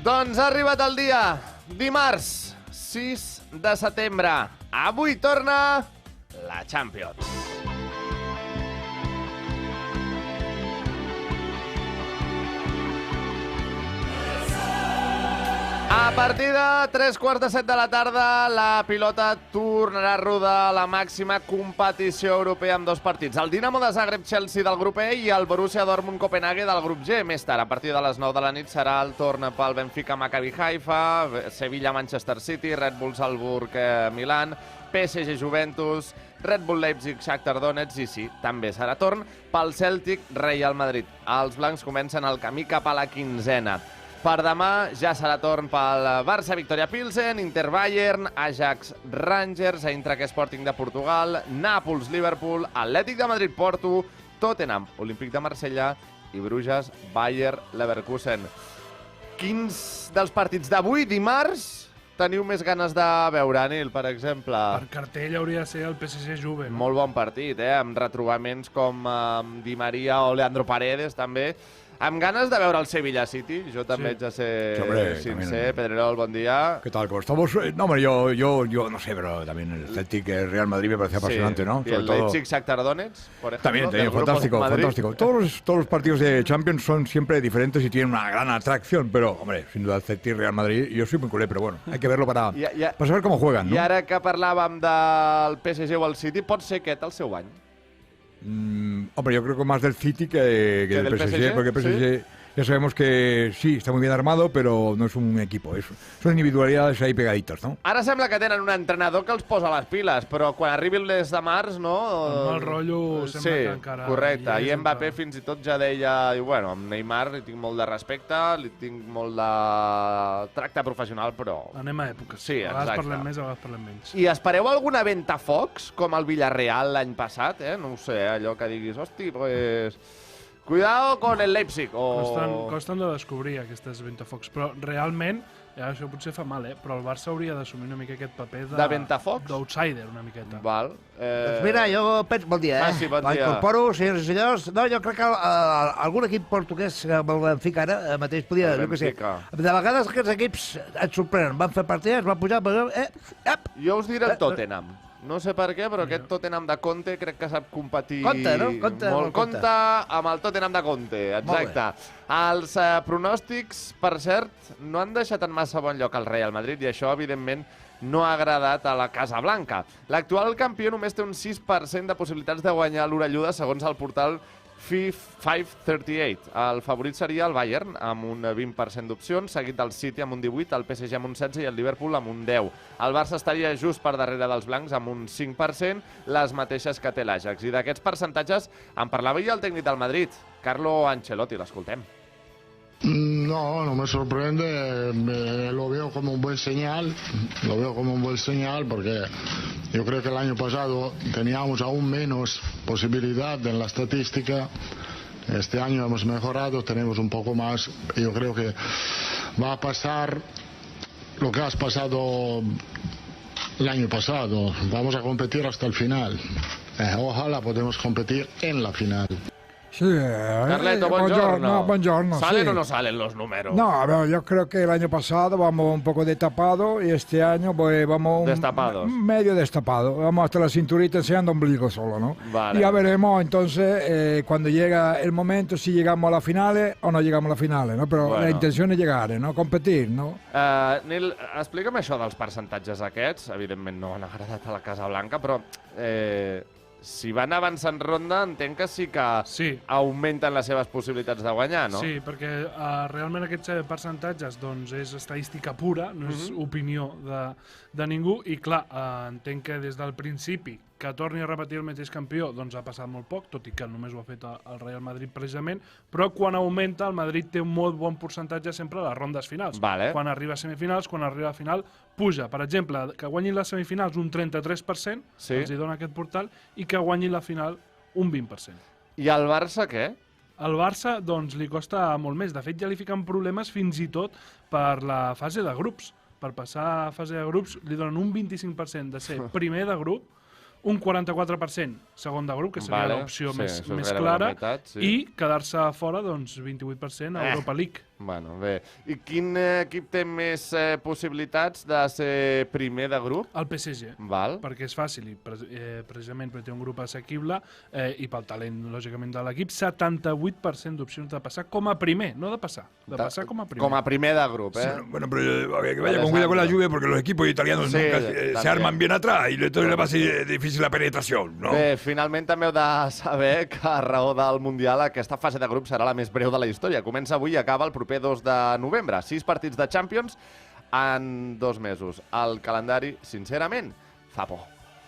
Doncs ha arribat el dia, dimarts, 6 de setembre. Avui torna la Champions. A partir de 3:15 de la tarda, la pilota tornarà a rodar a la màxima competició europea amb dos partits. El Dinamo de Zagreb-Chelsea del grup E i el Borussia Dortmund-Copenhague del grup G. Més tard, a partir de les 9 de la nit, serà el torn pel Benfica-Maccabi Haifa, Sevilla-Manchester City, Red Bull-Salzburg-Milan, PSG-Juventus, Red Bull Leipzig-Shakhtar Donetsk i sí, també serà torn pel Celtic-Real Madrid. Els blancs comencen el camí cap a la quinzena. Per demà ja serà torn pel Barça-Victoria Pilsen, Inter-Bayern, Ajax-Rangers, Eintracht Sporting de Portugal, Nàpols-Liverpool, Atlètic de Madrid-Porto, Tottenham, Olímpic de Marsella i Bruges-Bayer-Leverkusen. Quins dels partits d'avui, dimarts, teniu més ganes de veure, Anil, per exemple? Per cartell hauria de ser el PSG-Juve. No? Molt bon partit, amb retrobaments com Di Maria o Leandro Paredes, també. Amb ganes de veure el Sevilla City, yo también ya sé, sincer. Pedrerol, buen día. ¿Qué tal? ¿Cómo estamos? No, hombre, yo no sé, pero también el Celtic, el Real Madrid me parece apasionante, ¿no? Y el Leipzig-Shakhtar Donetsk, por ejemplo. También, fantástico. Todos los partidos de Champions son siempre diferentes y tienen una gran atracción, pero, hombre, sin duda el Celtic, Real Madrid, yo soy muy culé, pero bueno, hay que verlo para saber cómo juegan, ¿no? I ara que parlàvem del PSG o el City, pot ser aquest el seu any? Hombre, yo creo que más del City que del PSG, porque el PSG ya sabemos que sí, está muy bien armado, pero no es un equipo, son individualidades ahí pegaditas, ¿no? Ara sembla que tenen un entrenador que els posa les piles, però quan arribi el mes de març, no? El mal rotllo sembla que encara... Sí, correcte, i Mbappé fins i tot ja deia, bueno, amb Neymar li tinc molt de respecte, li tinc molt de tracte professional, però... Anem a èpoques. Sí, exacte. A vegades parlem més, a vegades parlem menys. I espereu alguna ventafocs, com el Villarreal l'any passat, No ho sé, allò que diguis, hosti, pues... Cuidado con el Leipzig. Costen de descobrir aquestes ventafocs, però realment, això potser fa mal, però el Barça hauria d'assumir una mica aquest paper de ventafocs? D'outsider, una miqueta. Val. Doncs mira, jo penso... Bon dia, Sí, bon dia. M'incorporo, senyors i senyors. No, jo crec que algun equip portuguès, amb el Benfica ara, mateix podia... Jo què sé. De vegades aquests equips et sorprenen. Van fer partides, van pujar... Jo us diré el Tottenham. No sé per què, però aquest Tottenham de Conte crec que sap competir... Conte, no? Conte amb el Tottenham de Conte, exacte. Els pronòstics, per cert, no han deixat en massa bon lloc el Real Madrid i això, evidentment, no ha agradat a la Casa Blanca. L'actual campió només té un 6% de possibilitats de guanyar l'Orelluda, segons el portal 538. El favorit seria el Bayern, amb un 20% d'opcions, seguit del City amb un 18%, el PSG amb un 16% i el Liverpool amb un 10%. El Barça estaria just per darrere dels blancs amb un 5%, les mateixes que té l'Ajax. I d'aquests percentatges en parlava ja el tècnic del Madrid, Carlo Ancelotti, l'escoltem. No, no me sorprende, lo veo como un buen señal, porque yo creo que el año pasado teníamos aún menos posibilidad en la estadística, este año hemos mejorado, tenemos un poco más, yo creo que va a pasar lo que has pasado el año pasado, vamos a competir hasta el final, ojalá podamos competir en la final. Sí, Carleto, buongiorno. Buongiorno, ¿Salen sí. o no salen los números? No, a ver, yo creo que el año pasado vamos un poco destapados y este año pues vamos destapados. Medio destapados. Vamos hasta la cinturita enseñando ombligo solo, ¿no? Vale. Y ya veremos entonces cuando llega el momento si llegamos a las finales o no llegamos a las finales, ¿no? Pero la intención es llegar, ¿no? Competir, ¿no? Nil, explica'm això dels percentatges aquests. Evidentment no han agradat a la Casa Blanca, però... si van avançar en ronda, entenc que sí que augmenten les seves possibilitats de guanyar, no? Sí, perquè realment aquests percentatges doncs, és estadística pura, no és opinió de ningú, i clar, entenc que des del principi que torni a repetir el mateix campió doncs ha passat molt poc, tot i que només ho ha fet el Real Madrid precisament, però quan augmenta el Madrid té un molt bon percentatge sempre a les rondes finals. Vale. Quan arriba a semifinals, quan arriba a final, puja. Per exemple, que guanyin les semifinals un 33%, els hi dona aquest portal, i que guanyin la final un 20%. I el Barça què? El Barça doncs, li costa molt més. De fet, ja li fiquen problemes fins i tot per la fase de grups. Per passar a fase de grups li donen un 25% de ser primer de grup, un 44% segon de grup, que seria l'opció més clara, i quedar-se fora doncs, 28% a Europa League. Bueno, bé. I quin equip té més possibilitats de ser primer de grup? El PSG. Val. Perquè és fàcil, i precisament perquè té un grup assequible i pel talent, lògicament, de l'equip, 78% d'opcions de passar com a primer, no de passar, de passar com a primer. Com a primer de grup, eh? Bueno, pero que vaya con cuidado con la lluvia porque los equipos italianos nunca se arman bien atrás y entonces le va a ser difícil la penetración, ¿no? Bé, finalment també heu de saber que a raó del Mundial aquesta fase de grup serà la més breu de la història. Comença avui i acaba el proper 2 de novembre. 6 partits de Champions en 2 mesos. El calendari, sincerament, fa por.